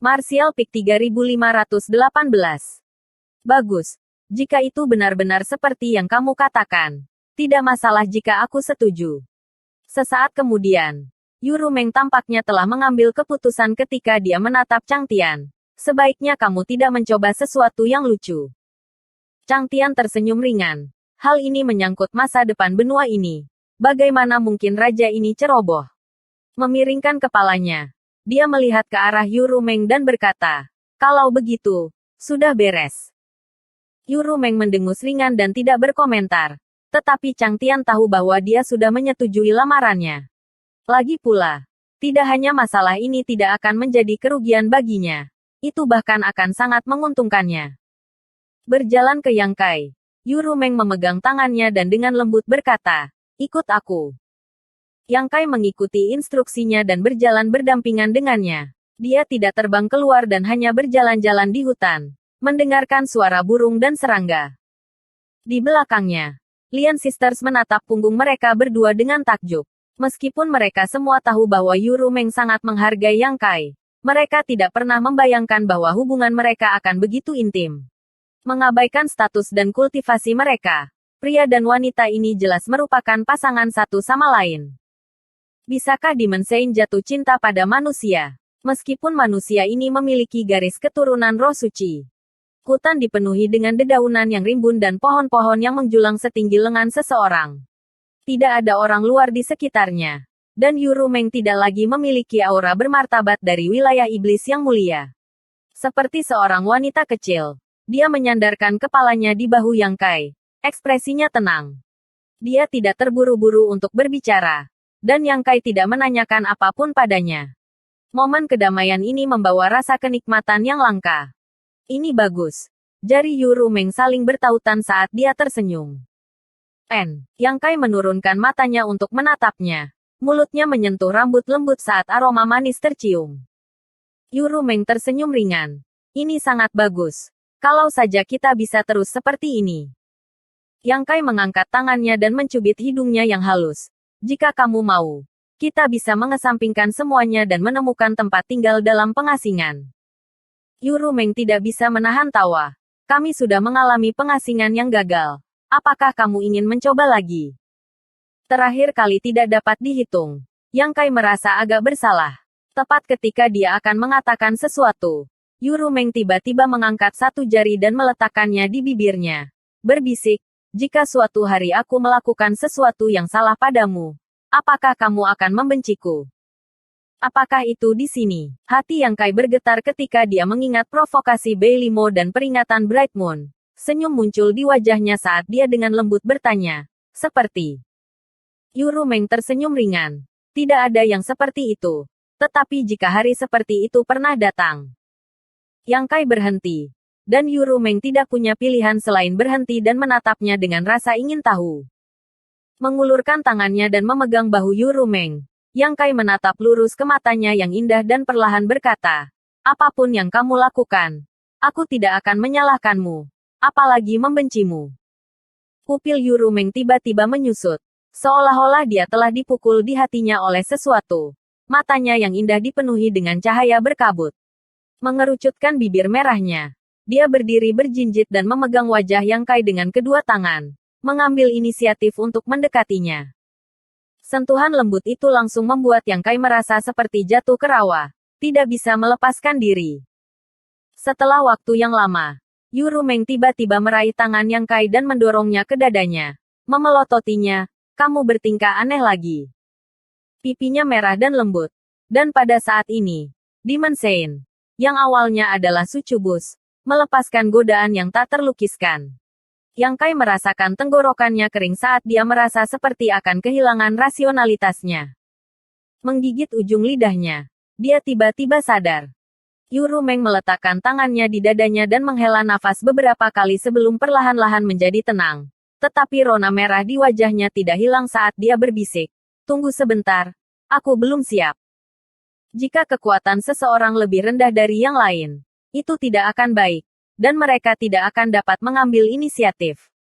Martial Peak 3518. Bagus. Jika itu benar-benar seperti yang kamu katakan. Tidak masalah jika aku setuju. Sesaat kemudian, Yuru Meng tampaknya telah mengambil keputusan ketika dia menatap Chang Tian. Sebaiknya kamu tidak mencoba sesuatu yang lucu. Chang Tian tersenyum ringan. Hal ini menyangkut masa depan benua ini. Bagaimana mungkin raja ini ceroboh? Memiringkan kepalanya, dia melihat ke arah Yuru Meng dan berkata, kalau begitu, sudah beres. Yuru Meng mendengus ringan dan tidak berkomentar. Tetapi Chang Tian tahu bahwa dia sudah menyetujui lamarannya. Lagi pula, tidak hanya masalah ini tidak akan menjadi kerugian baginya. Itu bahkan akan sangat menguntungkannya. Berjalan ke Yang Kai, Yuru Meng memegang tangannya dan dengan lembut berkata, ikut aku. Yang Kai mengikuti instruksinya dan berjalan berdampingan dengannya. Dia tidak terbang keluar dan hanya berjalan-jalan di hutan, mendengarkan suara burung dan serangga. Di belakangnya, Lian Sisters menatap punggung mereka berdua dengan takjub. Meskipun mereka semua tahu bahwa Yuru Meng sangat menghargai Yang Kai, mereka tidak pernah membayangkan bahwa hubungan mereka akan begitu intim. Mengabaikan status dan kultivasi mereka, pria dan wanita ini jelas merupakan pasangan satu sama lain. Bisakah Demon Saint jatuh cinta pada manusia? Meskipun manusia ini memiliki garis keturunan roh suci. Hutan dipenuhi dengan dedaunan yang rimbun dan pohon-pohon yang menjulang setinggi lengan seseorang. Tidak ada orang luar di sekitarnya. Dan Yuru Meng tidak lagi memiliki aura bermartabat dari wilayah iblis yang mulia. Seperti seorang wanita kecil, dia menyandarkan kepalanya di bahu Yang Kai. Ekspresinya tenang. Dia tidak terburu-buru untuk berbicara. Dan Yang Kai tidak menanyakan apapun padanya. Momen kedamaian ini membawa rasa kenikmatan yang langka. Ini bagus. Jari Yuru Meng saling bertautan saat dia tersenyum. Yang Kai menurunkan matanya untuk menatapnya. Mulutnya menyentuh rambut lembut saat aroma manis tercium. Yuru Meng tersenyum ringan. Ini sangat bagus. Kalau saja kita bisa terus seperti ini. Yang Kai mengangkat tangannya dan mencubit hidungnya yang halus. Jika kamu mau, kita bisa mengesampingkan semuanya dan menemukan tempat tinggal dalam pengasingan. Yuru Meng tidak bisa menahan tawa. Kami sudah mengalami pengasingan yang gagal. Apakah kamu ingin mencoba lagi? Terakhir kali tidak dapat dihitung. Yang Kai merasa agak bersalah. Tepat ketika dia akan mengatakan sesuatu, Yuru Meng tiba-tiba mengangkat satu jari dan meletakkannya di bibirnya. Berbisik, jika suatu hari aku melakukan sesuatu yang salah padamu, apakah kamu akan membenciku? Apakah itu di sini? Hati Yang Kai bergetar ketika dia mengingat provokasi Bailey Mo dan peringatan Bright Moon. Senyum muncul di wajahnya saat dia dengan lembut bertanya. Seperti. Yuru Meng tersenyum ringan. Tidak ada yang seperti itu. Tetapi jika hari seperti itu pernah datang. Yang Kai berhenti. Dan Yuru Meng tidak punya pilihan selain berhenti dan menatapnya dengan rasa ingin tahu. Mengulurkan tangannya dan memegang bahu Yuru Meng. Yang Kai menatap lurus ke matanya yang indah dan perlahan berkata, apapun yang kamu lakukan, aku tidak akan menyalahkanmu, apalagi membencimu. Pupil Yuru Meng tiba-tiba menyusut, seolah-olah dia telah dipukul di hatinya oleh sesuatu. Matanya yang indah dipenuhi dengan cahaya berkabut. Mengerucutkan bibir merahnya, dia berdiri berjinjit dan memegang wajah Yang Kai dengan kedua tangan, mengambil inisiatif untuk mendekatinya. Sentuhan lembut itu langsung membuat Yang Kai merasa seperti jatuh ke rawa. Tidak bisa melepaskan diri. Setelah waktu yang lama, Yuru Meng tiba-tiba meraih tangan Yang Kai dan mendorongnya ke dadanya. Memelototinya, kamu bertingkah aneh lagi. Pipinya merah dan lembut. Dan pada saat ini, Demon Saint, yang awalnya adalah sucubus, melepaskan godaan yang tak terlukiskan. Yang Kai merasakan tenggorokannya kering saat dia merasa seperti akan kehilangan rasionalitasnya. Menggigit ujung lidahnya, dia tiba-tiba sadar. Yuru Meng meletakkan tangannya di dadanya dan menghela nafas beberapa kali sebelum perlahan-lahan menjadi tenang. Tetapi rona merah di wajahnya tidak hilang saat dia berbisik. Tunggu sebentar, aku belum siap. Jika kekuatan seseorang lebih rendah dari yang lain, itu tidak akan baik. Dan mereka tidak akan dapat mengambil inisiatif.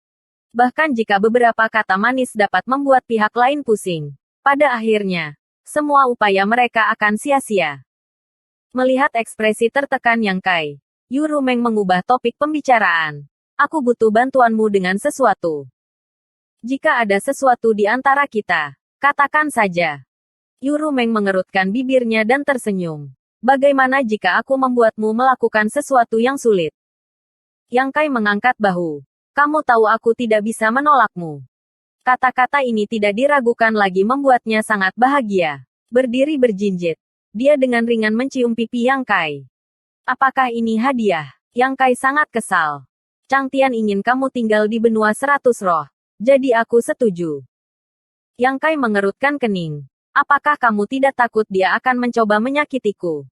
Bahkan jika beberapa kata manis dapat membuat pihak lain pusing, pada akhirnya, semua upaya mereka akan sia-sia. Melihat ekspresi tertekan Yang Kai, Yu Rumeng mengubah topik pembicaraan. Aku butuh bantuanmu dengan sesuatu. Jika ada sesuatu di antara kita, katakan saja. Yu Rumeng mengerutkan bibirnya dan tersenyum. Bagaimana jika aku membuatmu melakukan sesuatu yang sulit? Yang Kai mengangkat bahu. Kamu tahu aku tidak bisa menolakmu. Kata-kata ini tidak diragukan lagi membuatnya sangat bahagia. Berdiri berjinjit. Dia dengan ringan mencium pipi Yang Kai. Apakah ini hadiah? Yang Kai sangat kesal. Chang Tian ingin kamu tinggal di benua 100 roh. Jadi aku setuju. Yang Kai mengerutkan kening. Apakah kamu tidak takut dia akan mencoba menyakitiku?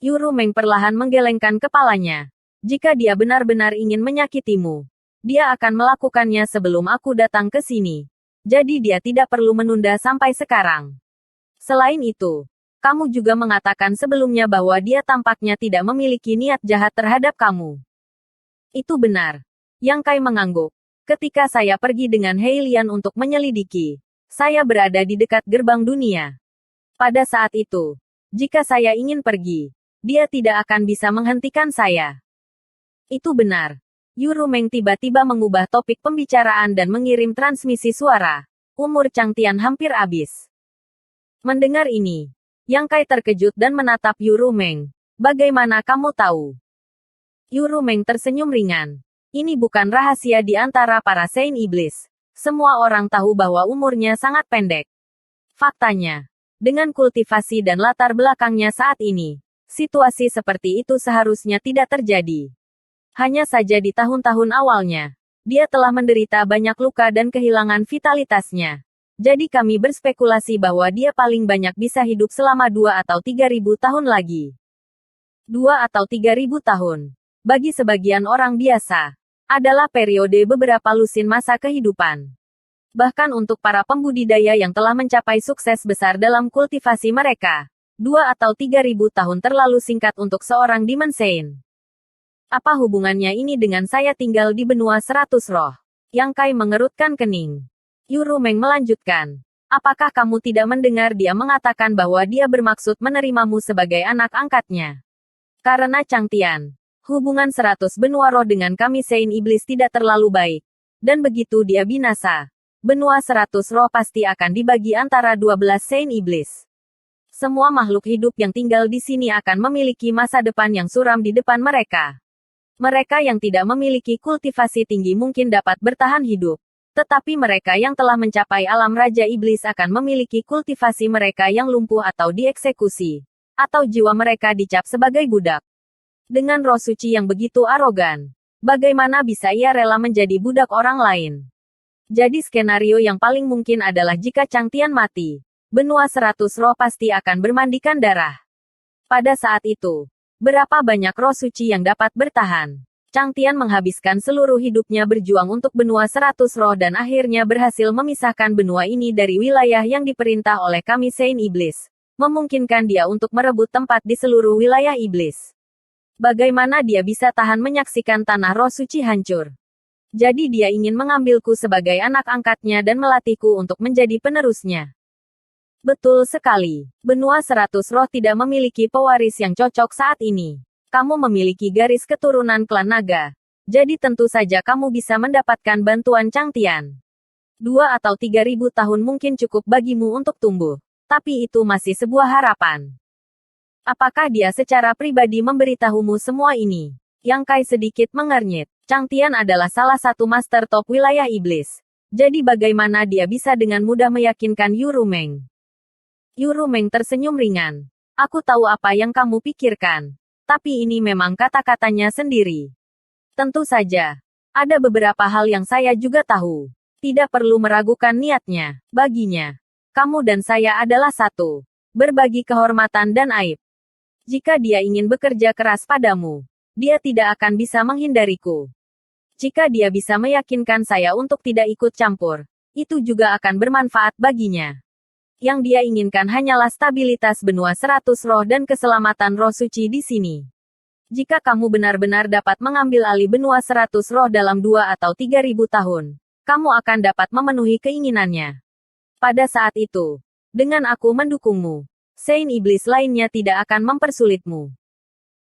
Yu Rumeng perlahan menggelengkan kepalanya. Jika dia benar-benar ingin menyakitimu, dia akan melakukannya sebelum aku datang ke sini. Jadi dia tidak perlu menunda sampai sekarang. Selain itu, kamu juga mengatakan sebelumnya bahwa dia tampaknya tidak memiliki niat jahat terhadap kamu. Itu benar. Yang Kai mengangguk. Ketika saya pergi dengan Heilian untuk menyelidiki, saya berada di dekat gerbang dunia. Pada saat itu, jika saya ingin pergi, dia tidak akan bisa menghentikan saya. Itu benar. Yu Rumeng tiba-tiba mengubah topik pembicaraan dan mengirim transmisi suara. Umur Chang Tian hampir habis. Mendengar ini, Yang Kai terkejut dan menatap Yu Rumeng. Bagaimana kamu tahu? Yu Rumeng tersenyum ringan. Ini bukan rahasia di antara para Saint Iblis. Semua orang tahu bahwa umurnya sangat pendek. Faktanya, dengan kultivasi dan latar belakangnya saat ini, situasi seperti itu seharusnya tidak terjadi. Hanya saja di tahun-tahun awalnya, dia telah menderita banyak luka dan kehilangan vitalitasnya. Jadi kami berspekulasi bahwa dia paling banyak bisa hidup selama 2 atau 3.000 tahun lagi. 2 atau 3.000 tahun, bagi sebagian orang biasa, adalah periode beberapa lusin masa kehidupan. Bahkan untuk para pembudidaya yang telah mencapai sukses besar dalam kultivasi mereka, 2 atau 3.000 tahun terlalu singkat untuk seorang Demon Saint. Apa hubungannya ini dengan saya tinggal di benua 100 roh? Yang Kai mengerutkan kening. Yu Rumeng melanjutkan. Apakah kamu tidak mendengar dia mengatakan bahwa dia bermaksud menerimamu sebagai anak angkatnya? Karena Chang Tian, hubungan 100 benua roh dengan kami Saint Iblis tidak terlalu baik. Dan begitu dia binasa, benua 100 roh pasti akan dibagi antara 12 Saint Iblis. Semua makhluk hidup yang tinggal di sini akan memiliki masa depan yang suram di depan mereka. Mereka yang tidak memiliki kultivasi tinggi mungkin dapat bertahan hidup. Tetapi mereka yang telah mencapai alam Raja Iblis akan memiliki kultivasi mereka yang lumpuh atau dieksekusi. Atau jiwa mereka dicap sebagai budak. Dengan roh suci yang begitu arogan, bagaimana bisa ia rela menjadi budak orang lain? Jadi skenario yang paling mungkin adalah jika Chang Tian mati, benua 100 roh pasti akan bermandikan darah. Pada saat itu, berapa banyak roh suci yang dapat bertahan? Chang Tian menghabiskan seluruh hidupnya berjuang untuk benua 100 roh dan akhirnya berhasil memisahkan benua ini dari wilayah yang diperintah oleh kami Saint Iblis, memungkinkan dia untuk merebut tempat di seluruh wilayah iblis. Bagaimana dia bisa tahan menyaksikan tanah roh suci hancur? Jadi dia ingin mengambilku sebagai anak angkatnya dan melatihku untuk menjadi penerusnya. Betul sekali, benua 100 roh tidak memiliki pewaris yang cocok saat ini. Kamu memiliki garis keturunan klan naga. Jadi tentu saja kamu bisa mendapatkan bantuan Chang Tian. 2 atau 3.000 tahun mungkin cukup bagimu untuk tumbuh. Tapi itu masih sebuah harapan. Apakah dia secara pribadi memberitahumu semua ini? Yang Kai sedikit mengernyit. Chang Tian adalah salah satu master top wilayah iblis. Jadi bagaimana dia bisa dengan mudah meyakinkan Yu Rumeng? Yu Rumeng tersenyum ringan. Aku tahu apa yang kamu pikirkan. Tapi ini memang kata-katanya sendiri. Tentu saja, ada beberapa hal yang saya juga tahu. Tidak perlu meragukan niatnya. Baginya, kamu dan saya adalah satu. Berbagi kehormatan dan aib. Jika dia ingin bekerja keras padamu, dia tidak akan bisa menghindariku. Jika dia bisa meyakinkan saya untuk tidak ikut campur, itu juga akan bermanfaat baginya. Yang dia inginkan hanyalah stabilitas benua 100 roh dan keselamatan roh suci di sini. Jika kamu benar-benar dapat mengambil alih benua 100 roh dalam 2 atau 3.000 tahun, kamu akan dapat memenuhi keinginannya. Pada saat itu, dengan aku mendukungmu, Saint Iblis lainnya tidak akan mempersulitmu.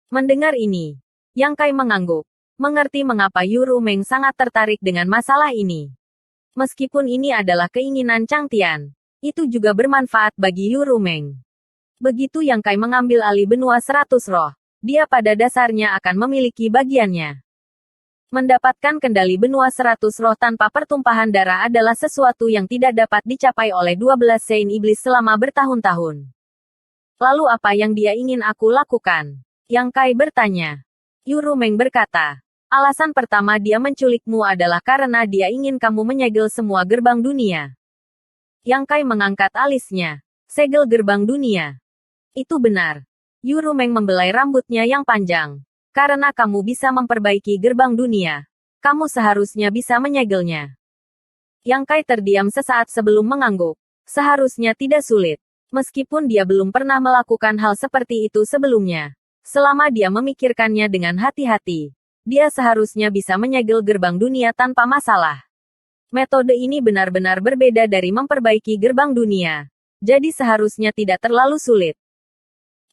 Mendengar ini, Yang Kai mengangguk. Mengerti mengapa Yu Rumeng sangat tertarik dengan masalah ini. Meskipun ini adalah keinginan Chang Tian, itu juga bermanfaat bagi Yu Rumeng. Begitu Yang Kai mengambil alih benua 100 roh, dia pada dasarnya akan memiliki bagiannya. Mendapatkan kendali benua 100 roh tanpa pertumpahan darah adalah sesuatu yang tidak dapat dicapai oleh 12 Saint Iblis selama bertahun-tahun. Lalu apa yang dia ingin aku lakukan? Yang Kai bertanya. Yu Rumeng berkata, alasan pertama dia menculikmu adalah karena dia ingin kamu menyegel semua gerbang dunia. Yang Kai mengangkat alisnya. Segel gerbang dunia. Itu benar. Yu Rumeng membelai rambutnya yang panjang. Karena kamu bisa memperbaiki gerbang dunia, kamu seharusnya bisa menyegelnya. Yang Kai terdiam sesaat sebelum mengangguk. Seharusnya tidak sulit. Meskipun dia belum pernah melakukan hal seperti itu sebelumnya. Selama dia memikirkannya dengan hati-hati, dia seharusnya bisa menyegel gerbang dunia tanpa masalah. Metode ini benar-benar berbeda dari memperbaiki gerbang dunia. Jadi seharusnya tidak terlalu sulit.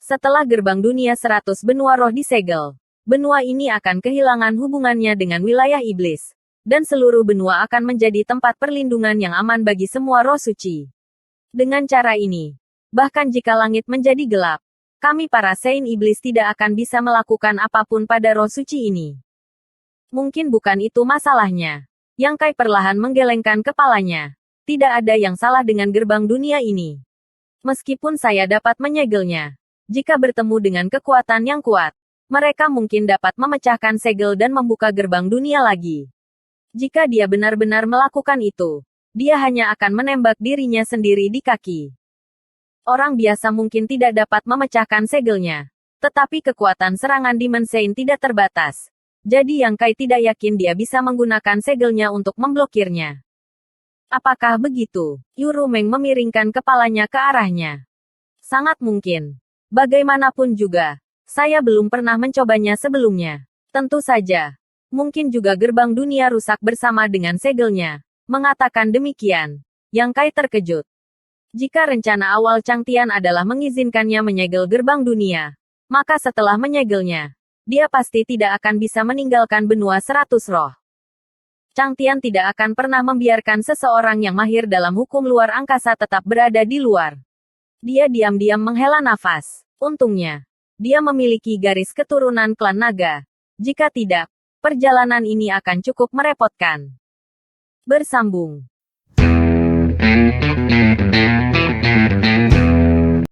Setelah gerbang dunia 100 benua roh disegel, benua ini akan kehilangan hubungannya dengan wilayah iblis. Dan seluruh benua akan menjadi tempat perlindungan yang aman bagi semua roh suci. Dengan cara ini, bahkan jika langit menjadi gelap, kami para Saint Iblis tidak akan bisa melakukan apapun pada roh suci ini. Mungkin bukan itu masalahnya. Yang Kai perlahan menggelengkan kepalanya. Tidak ada yang salah dengan gerbang dunia ini. Meskipun saya dapat menyegelnya. Jika bertemu dengan kekuatan yang kuat, mereka mungkin dapat memecahkan segel dan membuka gerbang dunia lagi. Jika dia benar-benar melakukan itu, dia hanya akan menembak dirinya sendiri di kaki. Orang biasa mungkin tidak dapat memecahkan segelnya. Tetapi kekuatan serangan Demon Saint tidak terbatas. Jadi Yang Kai tidak yakin dia bisa menggunakan segelnya untuk memblokirnya. Apakah begitu? Yu Rumeng memiringkan kepalanya ke arahnya. Sangat mungkin. Bagaimanapun juga, saya belum pernah mencobanya sebelumnya. Tentu saja. Mungkin juga gerbang dunia rusak bersama dengan segelnya. Mengatakan demikian, Yang Kai terkejut. Jika rencana awal Chang Tian adalah mengizinkannya menyegel gerbang dunia, maka setelah menyegelnya, dia pasti tidak akan bisa meninggalkan benua 100 roh. Chang Tian tidak akan pernah membiarkan seseorang yang mahir dalam hukum luar angkasa tetap berada di luar. Dia diam-diam menghela nafas. Untungnya, dia memiliki garis keturunan klan naga. Jika tidak, perjalanan ini akan cukup merepotkan. Bersambung.